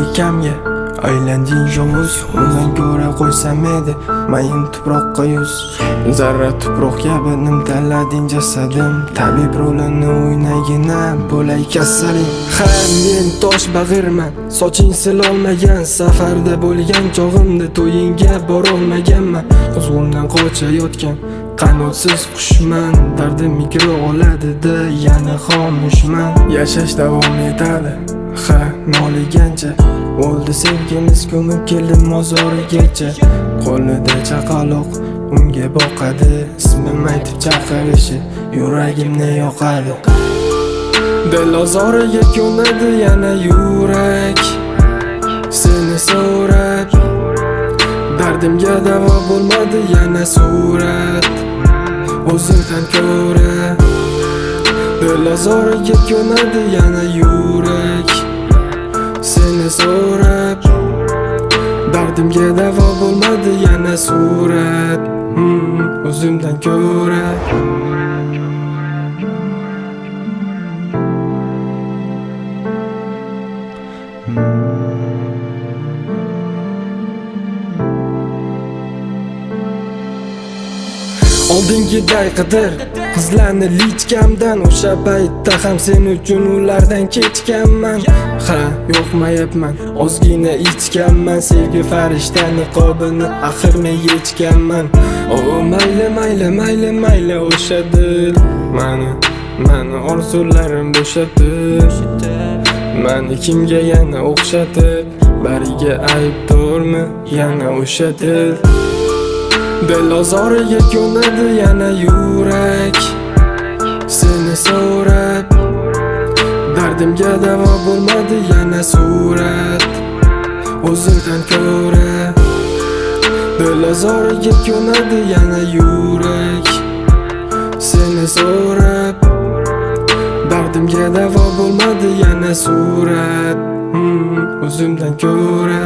yelkamga aylanding yovuz. Undan ko'ra qo'ysam edi mayin tuproqqa yuz. Zarra tuproq kabi nimtalading jasadim. Tabib rolini o'ynagina bo'lay kasaling. Ha, men tosh bag'irman, soching silolmagan. Safarda bo'lgan chog'imda to'yingga borolmaganman. Quzg'undan qochayotgan qanotsiz qushman. Dardim mikro oladi-da, yana xomushman. Yashash davom etadi, ha, noligancha. O'ldi sevgimiz, ko'mib keldi mozorigacha. Qo'lida chaqaloq unga boqadi. Ismim aytib chaqirishi yuragimni yoqadi. Dil ozoriga ko'nadi yana yurak seni so'rab. Dardimga davo bo'lmadi yana surat o'zingdan ko'ra. Dil ozoriga ko'nadi yana yurak seni so'rab. Dardimga davo bo'lmadi yana surat o'zimdan ko'ra. Oldingiday qidir qizlarni lichkamdan. O'sha paytda ham sen uchun ulardan kechganman. Ha, yo'qmayapman, ozgina ichganman. Sevgi farishta niqobini axir men yechganman. O mayli mayli mayli mayli o'sha dil mani orzularim bo'shatib, mani kimga yana o'xshatib. Bariga aybdormi yana o'sha dil. Dil ozoriga ko'nadi yana yurak seni so'rab. Dardimga davo bo'lmadi yana surat o'zingdan ko'ra. Dil ozoriga ko'nadi yana yurak seni so'rab. Dardimga davo bo'lmadi yana surat o'zimdan ko'ra.